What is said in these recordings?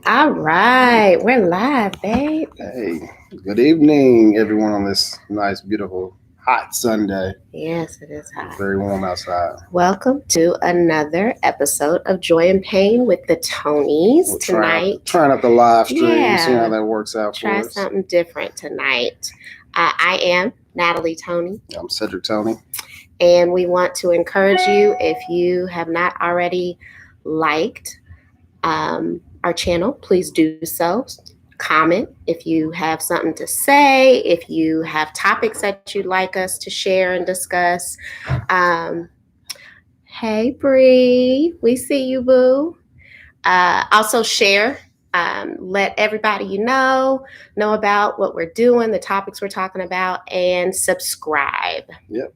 All right, we're live, babe. Hey, good evening, everyone, on this nice, beautiful, hot Sunday. Yes, it is It's hot. very warm outside. Welcome to another episode of Joy and Pain with the Toneys We're tonight. trying out the live stream, see Yeah. how that works out Try for us. something different tonight. I am Natalie Toney, I'm Cedric Toney. and we want to encourage you, if you have not already liked our channel, please do so. Comment if you have something to say, if you have topics that you'd like us to share and discuss. Hey, Bree, we see you, boo. Also share. Let everybody you know about what we're doing, the topics we're talking about, and subscribe. Yep.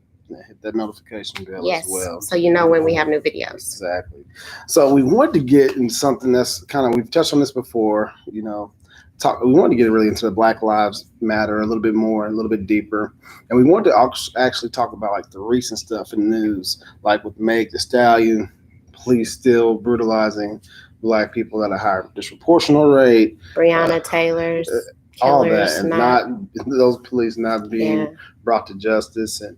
Hit that notification bell as well. So you know when we have new videos. Exactly. So we wanted to get in something that's kind of, we've touched on this before, we wanted to get really into the Black Lives Matter a little bit more, a little bit deeper. And we wanted to actually talk about like the recent stuff in the news, like with Meg Thee Stallion, police still brutalizing Black people at a higher disproportional rate. Breonna Taylor's all that, and not those police not being brought to justice, and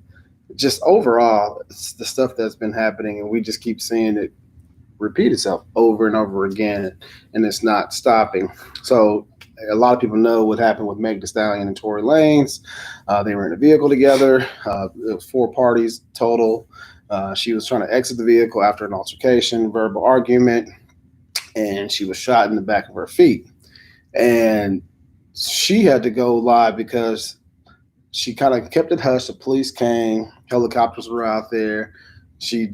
just overall, it's the stuff that's been happening, and we just keep seeing it repeat itself over and over again, and it's not stopping. So a lot of people know what happened with Meg Thee Stallion and Tory Lanez. They were in a vehicle together. It was 4 parties total. She was trying to exit the vehicle after an altercation, verbal argument, and she was shot in the back of her feet. And she had to go live because she kind of kept it hush. The police came, helicopters were out there. She,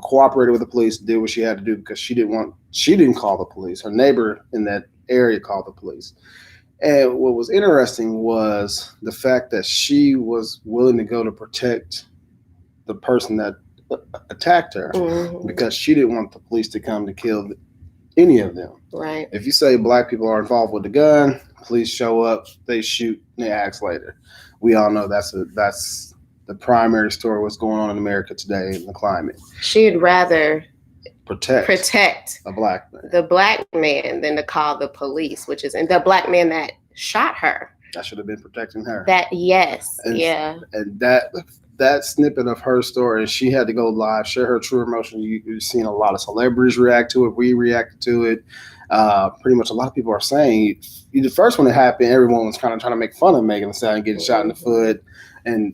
cooperated with the police, did what she had to do because she didn't call the police. Her neighbor in that area called the police. And what was interesting was the fact that she was willing to go to protect the person that attacked her, because she didn't want the police to come to kill any of them. Right. If you say Black people are involved with the gun, police show up, they shoot, and they ask later. We all know that's the primary story, what's going on in America today in the climate. She'd rather protect a Black man, the Black man, than to call the police, which is the Black man that shot her. That should have been protecting her. And that snippet of her story, she had to go live, share her true emotion. You've seen a lot of celebrities react to it. We reacted to it. Pretty much a lot of people are saying, the first when it happened, everyone was kind of trying to make fun of Megan Thee Stallion getting shot in the foot. And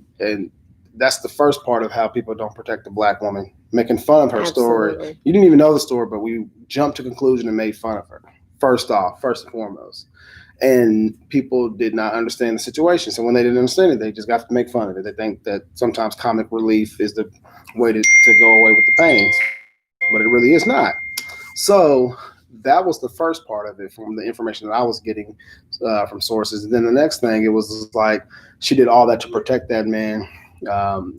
that's the first part of how people don't protect the Black woman, making fun of her story. You didn't even know the story, but we jumped to conclusion and made fun of her. First and foremost. And people did not understand the situation. So when they didn't understand it, they just got to make fun of it. They think that sometimes comic relief is the way to go away with the pains, but it really is not. So that was the first part of it from the information that I was getting from sources. And then the next thing, it was like she did all that to protect that man.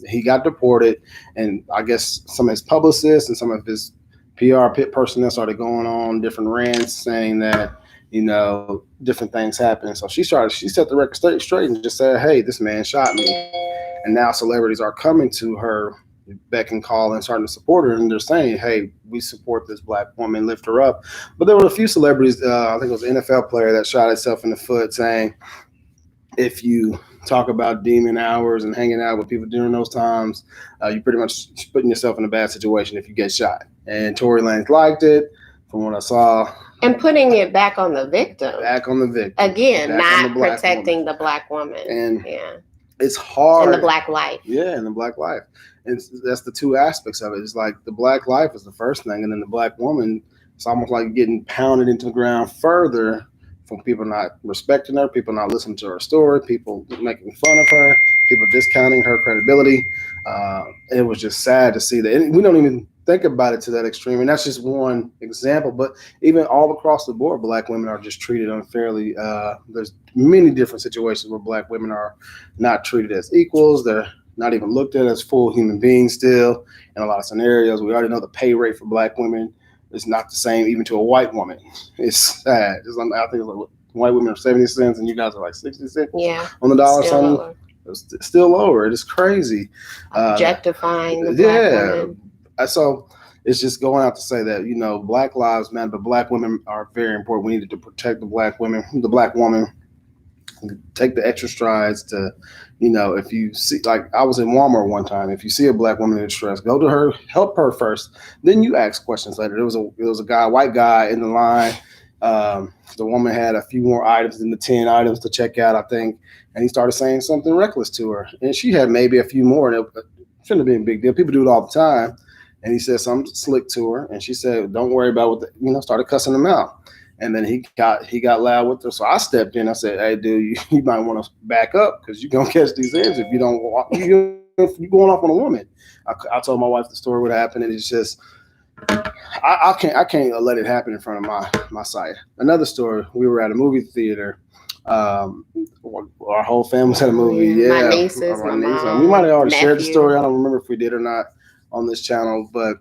He got deported, and I guess some of his publicists and some of his PR pit personnel started going on different rants saying that, different things happen. So she set the record straight and just said, hey, this man shot me. And now celebrities are coming to her beck and call and starting to support her. And they're saying, hey, we support this Black woman, lift her up. But there were a few celebrities, I think it was an NFL player that shot himself in the foot, saying, if you talk about demon hours and hanging out with people during those times, you pretty much putting yourself in a bad situation if you get shot. And Tory Lanez liked it, from what I saw. And putting it back on the victim. Again, not protecting the Black woman. And it's hard. And the Black life. Yeah, and the Black life. And that's the two aspects of it. It's like the Black life is the first thing, and then the Black woman, it's almost like getting pounded into the ground further from people not respecting her, people not listening to her story, people making fun of her, people discounting her credibility. It was just sad to see that. And we don't even think about it to that extreme. And that's just one example. But even all across the board, Black women are just treated unfairly. There's many different situations where Black women are not treated as equals. They're not even looked at as full human beings still. In a lot of scenarios, we already know the pay rate for Black women is not the same even to a white woman. It's sad. I think it's like white women are 70 cents and you guys are like 60 cents on the dollar. Something. It's still lower. It is crazy. Objectifying the Black woman. So it's just going out to say that, you know, Black lives matter, but Black women are very important. We needed to protect the Black women, the Black woman. Take the extra strides to, you know, if you see, like I was in Walmart one time, if you see a Black woman in distress, go to her, help her first, then you ask questions later. There was a guy, white guy in the line. The woman had a few more items than the 10 items to check out, I think, and he started saying something reckless to her, and she had maybe a few more, and it shouldn't have been a big deal. People do it all the time, and he said something slick to her, and she said, "Don't worry about what," started cussing him out. And then he got loud with her. So I stepped in. I said, "Hey, dude, you might want to back up because you're going to catch these ends if you don't walk. You're going off on a woman." I told my wife the story, what happened, and it's just, I can't let it happen in front of my sight. Another story, we were at a movie theater. Our whole family was at a movie. Yeah. My nieces, my mom, we might have already nephew. shared the story. I don't remember if we did or not on this channel, but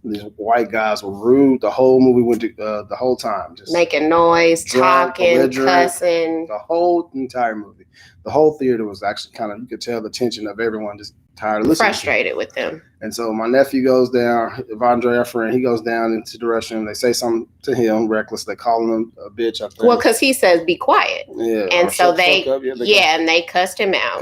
these white guys were rude. The whole movie went to the whole time, just making noise, talking, cussing. The whole entire movie, the whhole theater was actually kind of, you could tell the tension of everyone just tired of listening. Frustrated with them. And so my nephew goes down, Evandre, our friend, he goes down into the restroom. They say something to him reckless. They call him a bitch, I think. Well, because he says, "Be quiet." Yeah. And so and they cussed him out.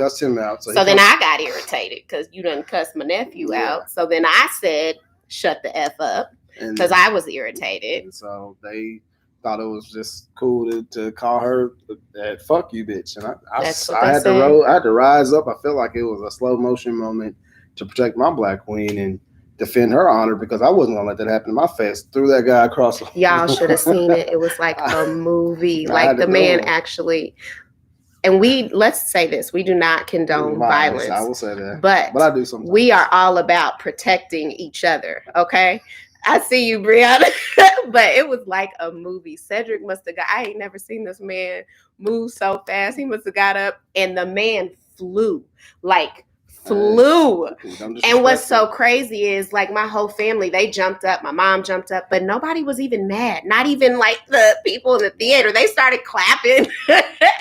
So then I got irritated because you done cussed my nephew out. So then I said, "Shut the F up," because I was irritated. And so they thought it was just cool to call her that "fuck you, bitch." And I had to rise up. I felt like it was a slow motion moment to protect my Black queen and defend her honor, because I wasn't gonna let that happen to my face. Threw that guy across. Y'all should have seen it. It was like a movie. Like the man actually. And let's say this, we do not condone violence. I will say that. But I do sometimes. We are all about protecting each other, okay? I see you, Brianna. But it was like a movie. Cedric must have I ain't never seen this man move so fast. He must have got up and the man flew. And what's so crazy is, like, my whole family, they jumped up. My mom jumped up, but nobody was even mad. Not even like the people in the theater. They started clapping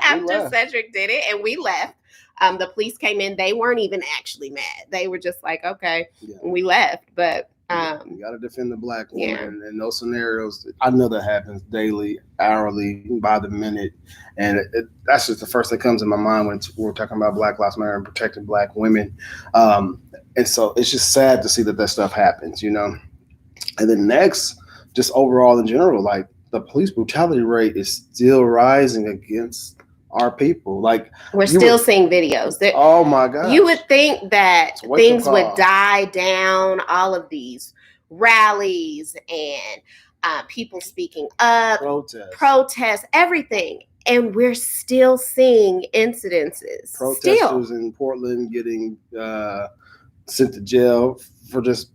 after Cedric did it, and we left. The police came in. They weren't even actually mad. They were just like, okay, and we left. But you got to defend the Black woman in those scenarios. I know that happens daily, hourly, by the minute, and that's just the first that comes in my mind when we're talking about Black Lives Matter and protecting Black women. And so it's just sad to see that stuff happens, you know. And then next, just overall in general, like, the police brutality rate is still rising against our people. Like, we're still seeing videos. Oh my God. You would think that things would die down, all of these rallies and people speaking up, protests, everything. And we're still seeing incidences. Protesters in Portland getting sent to jail for just,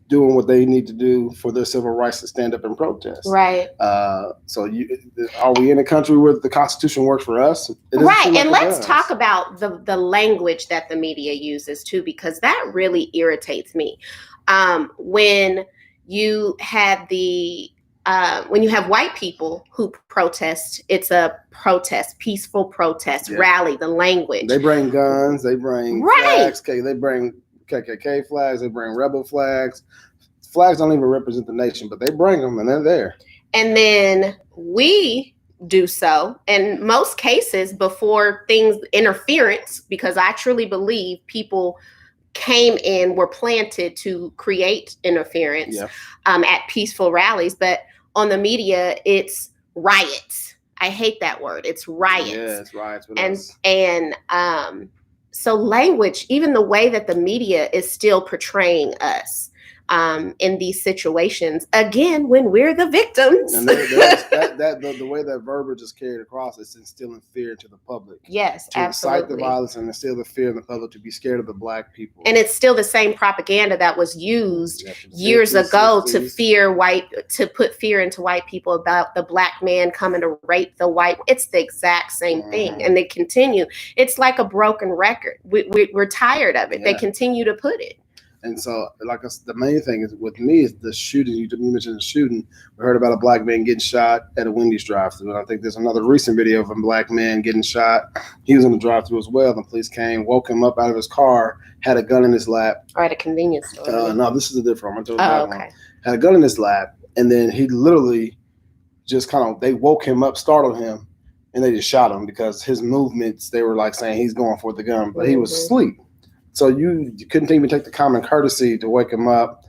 doing what they need to do for their civil rights to stand up and protest. Right. So are we in a country where the Constitution works for us? Right. And let's talk about the language that the media uses too, because that really irritates me. When you have white people who protest, it's a protest, peaceful protest, rally, the language. They bring guns, they bring flags, they bring KKK flags, they bring rebel flags. Flags don't even represent the nation, but they bring them and they're there. And then we do so in most cases before interference, because I truly believe people came in, were planted to create interference at peaceful rallies. But on the media, it's riots. I hate that word. It's riots. Yeah, it's riots with us. So language, even the way that the media is still portraying us in these situations, again, when we're the victims. And the way that verbiage is carried across is instilling fear into the public. Yes, to absolutely. incite the violence and instill the fear in the public to be scared of the Black people. And it's still the same propaganda that was used years ago to put fear into white people about the Black man coming to rape the white. It's the exact same thing. And they continue. It's like a broken record. We're tired of it. They continue to put it. And so, the main thing is with me is the shooting. You mentioned the shooting. We heard about a black man getting shot at a Wendy's drive-thru, and I think there's another recent video of a black man getting shot. He was in the drive-thru as well. The police came, woke him up out of his car, had a gun in his lap. Or at a convenience store. No, this is a different one. One. Had a gun in his lap, and then he literally just they woke him up, startled him, and they just shot him because his movements, they were like saying he's going for the gun, but he was asleep. So you couldn't even take the common courtesy to wake him up.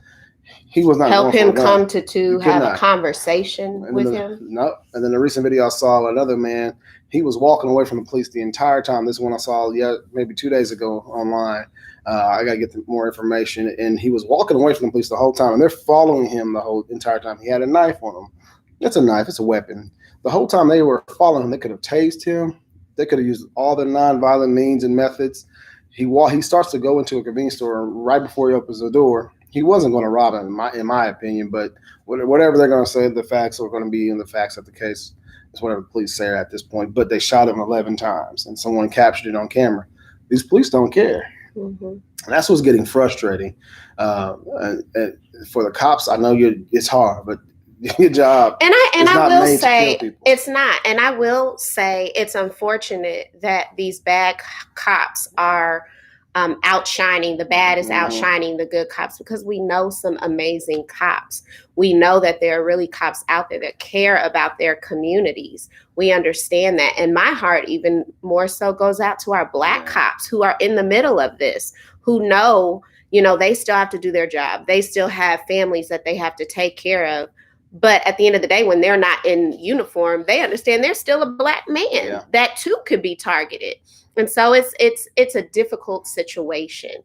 He was not help him come to have a conversation with him. No. And then the recent video I saw, another man, he was walking away from the police the entire time. This one I saw maybe 2 days ago online. I got to get more information. And he was walking away from the police the whole time. And they're following him the whole entire time. He had a knife on him. It's a knife. It's a weapon. The whole time they were following him, they could have tased him. They could have used all the nonviolent means and methods. He starts to go into a convenience store right before he opens the door. He wasn't going to rob him, in my opinion, but whatever they're going to say, the facts are going to be in the facts of the case. It's whatever the police say at this point. But they shot him 11 times, and someone captured it on camera. These police don't care. Mm-hmm. And that's what's getting frustrating. And for the cops, I know it's hard, but your job. And I will say it's not. And I will say it's unfortunate that these bad cops are outshining the bad is outshining the good cops, because we know some amazing cops. We know that there are really cops out there that care about their communities. We understand that. And my heart even more so goes out to our Black cops who are in the middle of this, who know, they still have to do their job. They still have families that they have to take care of. But at the end of the day, when they're not in uniform, they understand there's still a Black man that too could be targeted. And so it's a difficult situation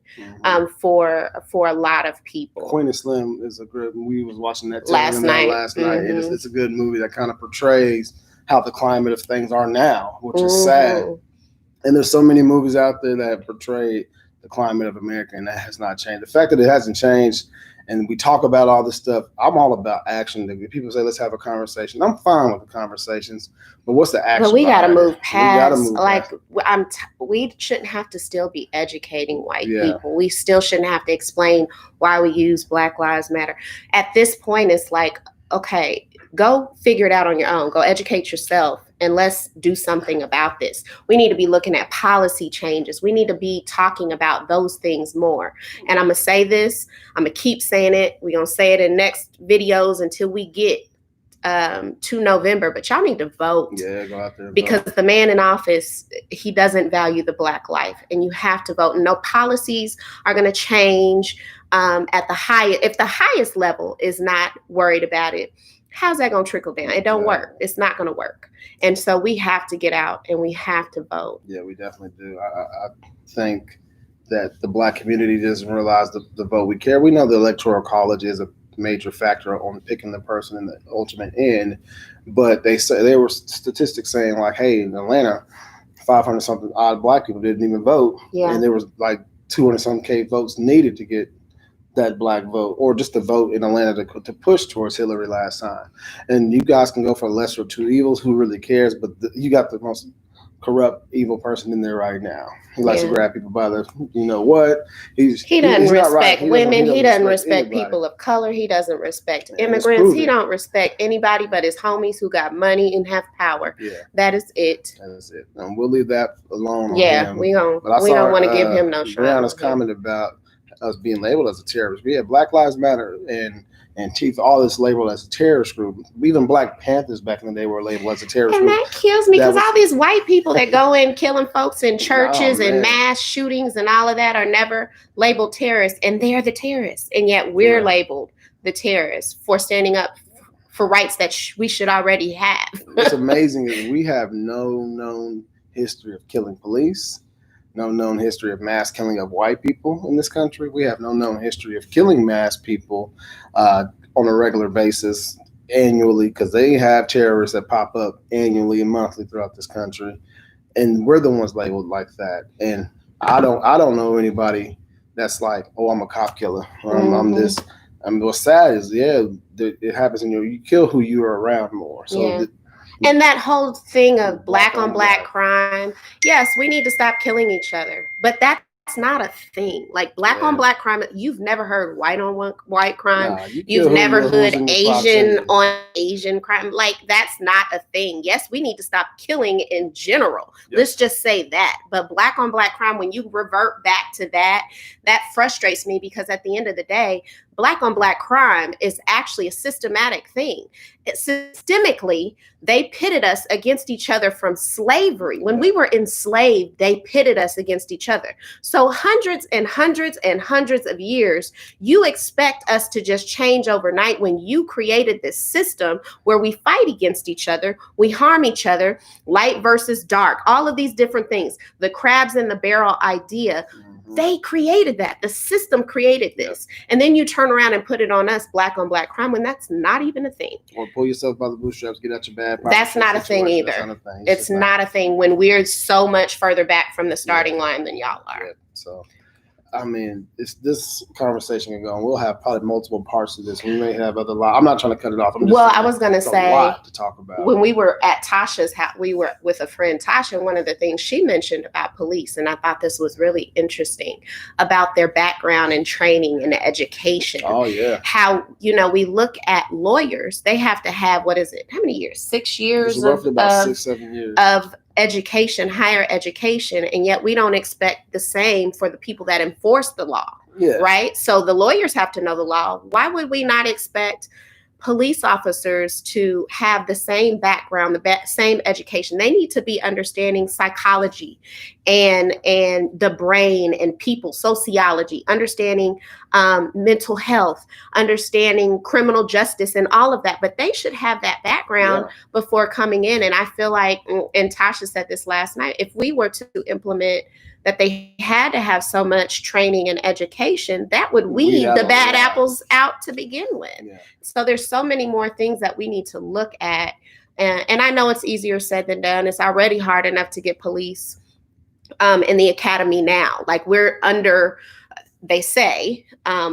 for a lot of people. Queen of Slim is a good. We was watching that last night. Mm-hmm. It's a good movie that kind of portrays how the climate of things are now, which is sad. And there's so many movies out there that portray the climate of America, and that has not changed. The fact that it hasn't changed, and we talk about all this stuff, I'm all about action. People say, let's have a conversation. I'm fine with the conversations, but what's the action? But we got to move past, we shouldn't have to still be educating white people. We still shouldn't have to explain why we use Black Lives Matter. At this point, it's like, okay, go figure it out on your own. Go educate yourself, and let's do something about this. We need to be looking at policy changes. We need to be talking about those things more. And I'm going to say this. I'm going to keep saying it. We're going to say it in next videos until we get to November. But y'all need to vote. Yeah, go out there. Because the man in office, he doesn't value the Black life. And you have to vote. And no policies are going to change at the highest. If the highest level is not worried about it, how's that going to trickle down? It don't work. It's not going to work. And so we have to get out and we have to vote. Yeah, we definitely do. I think that the Black community doesn't realize the vote we care. We know the Electoral College is a major factor on picking the person in the ultimate end. But there were statistics saying like, hey, in Atlanta, 500 something odd Black people didn't even vote. Yeah. And there was like 200 some K votes needed to get that Black vote, or just the vote in Atlanta to push towards Hillary last time. And you guys can go for lesser of two evils. Who really cares? But you got the most corrupt, evil person in there right now. He likes to grab people by the, you know what? He doesn't respect women. He doesn't respect people of color. He doesn't respect immigrants. He don't respect anybody but his homies who got money and have power. Yeah. That is it. That is it. And we'll leave that alone. Yeah, we don't want to give him no shine. Brianna's comment about us being labeled as a terrorist. We had Black Lives Matter and Antifa, all this labeled as a terrorist group. Even Black Panthers back in the day were labeled as a terrorist group. And that kills me because all these white people that go in killing folks in churches and mass shootings and all of that are never labeled terrorists, and they're the terrorists. And yet we're labeled the terrorists for standing up for rights that we should already have. What's amazing is we have no known history of killing police. No known history of mass killing of white people in this country. We have no known history of killing mass people on a regular basis annually, because they have terrorists that pop up annually and monthly throughout this country, and we're the ones labeled like that. And I don't know anybody that's like, oh, I'm a cop killer. I'm this. I mean, what's sad is it happens in you kill who you are around more. So. And that whole thing of black on black crime, yes, we need to stop killing each other. But that not a thing. Like black on black crime, you've never heard white on white crime. Nah, you've never heard Asian on Asian crime. Like that's not a thing. Yes, we need to stop killing in general. Yep. Let's just say that. But black on black crime, when you revert back to that frustrates me, because at the end of the day, black on black crime is actually a systematic thing. Systemically, they pitted us against each other from slavery. When we were enslaved, they pitted us against each other. So hundreds and hundreds and hundreds of years, you expect us to just change overnight when you created this system where we fight against each other, we harm each other, light versus dark, all of these different things. The crabs in the barrel idea, they created that. The system created this. And then you turn around and put it on us, black on black crime, when that's not even a thing. Or pull yourself by the bootstraps, get out your bad. That's not a thing either. It's not a thing when we're so much further back from the starting line than y'all are. Yeah. So, I mean, this conversation can go on. We'll have probably multiple parts of this. We may have other I'm not trying to cut it off. I was going to say, a lot to talk about. When we were at Tasha's house, we were with a friend, Tasha, one of the things she mentioned about police, and I thought this was really interesting, about their background and training and education. Oh, yeah. How, we look at lawyers, they have to have, what is it? How many years? 6 years? It's roughly about 6-7 years. Of education, higher education, and yet we don't expect the same for the people that enforce the law. Yeah. Right? So the lawyers have to know the law. Why would we not expect police officers to have the same background, the same education? They need to be understanding psychology and the brain and people, sociology, understanding mental health, understanding criminal justice and all of that. But they should have that background before coming in. And I feel like, and Tasha said this last night, if we were to implement that they had to have so much training and education, that would weed the bad apples out to begin with. Yeah. So there's so many more things that we need to look at. And I know it's easier said than done. It's already hard enough to get police in the academy now. Like we're under, they say,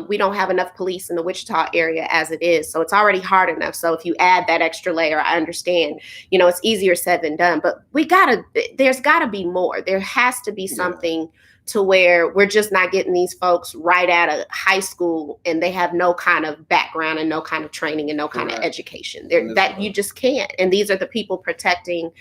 we don't have enough police in the Wichita area as it is. So it's already hard enough. So if you add that extra layer, I understand, it's easier said than done, but there's gotta be more. There has to be something to where we're just not getting these folks right out of high school and they have no kind of background and no kind of training and no kind of education. That you just can't. And these are the people protecting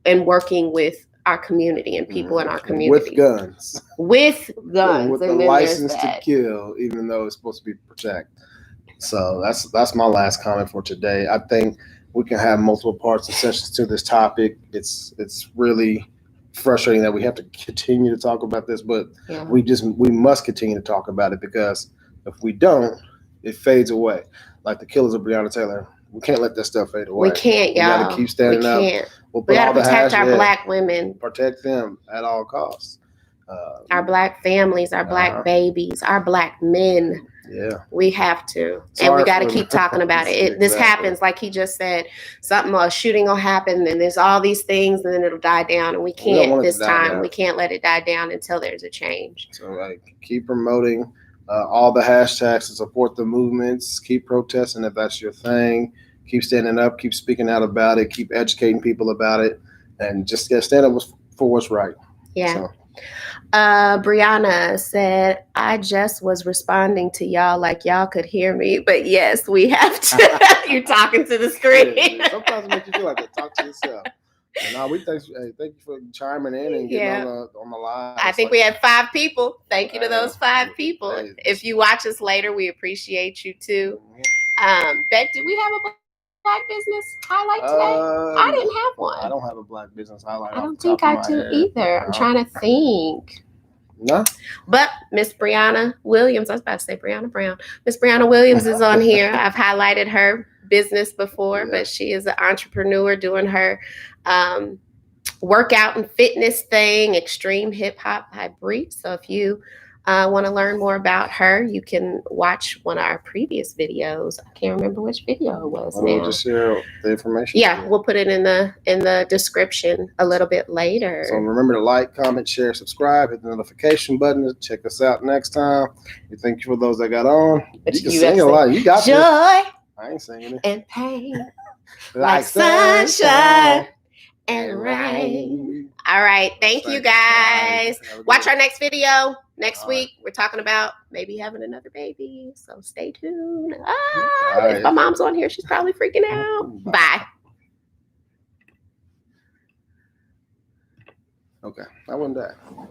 and working with our community and people in our community. With guns. With the license to kill, even though it's supposed to be protect. So that's my last comment for today. I think we can have multiple parts and sessions to this topic. It's really frustrating that we have to continue to talk about this, but we must continue to talk about it, because if we don't, it fades away. Like the killers of Brianna Taylor. We can't let that stuff fade away. We can't, y'all. We got to keep standing up. We got to protect our black women. Protect them at all costs. Our black families, our black babies, our black men. Yeah. We have to. And we got to keep talking about it. This happens, like he just said, a shooting will happen, and there's all these things, and then it'll die down. And we can't this time. We can't let it die down until there's a change. So keep promoting all the hashtags to support the movements. Keep protesting if that's your thing. Keep standing up. Keep speaking out about it. Keep educating people about it. And just stand up for what's right. Yeah. So. Brianna said, I just was responding to y'all like y'all could hear me. But yes, we have to. You're talking to the screen. Yeah. Sometimes it makes you feel like that. Talk to yourself. We thank you for chiming in and getting on the live. I think we had 5 people. Thank you to those 5 people. If you watch us later, we appreciate you too. Beck, do we have a black business highlight today? I didn't have one. I don't have a black business highlight. I don't think I do either. I'm trying to think. No. But Miss Brianna Williams, I was about to say Brianna Brown. Miss Brianna Williams is on here. I've highlighted her business before, but she is an entrepreneur doing her workout and fitness thing, Xtreme Hip Hop by Bree. So if you want to learn more about her, you can watch one of our previous videos. I can't remember which video it was now. We'll just share the information. Yeah, we'll put it in the description a little bit later. So remember to like, comment, share, subscribe, hit the notification button to check us out next time. We thank you for those that got on. But you can sing a lot. You got joy. This. I ain't singing it. And pain like sunshine and rain. All right. Thank you, guys. Watch our next video next week. We're talking about maybe having another baby. So stay tuned. If my mom's on here, she's probably freaking out. Bye. Okay. I wasn't that.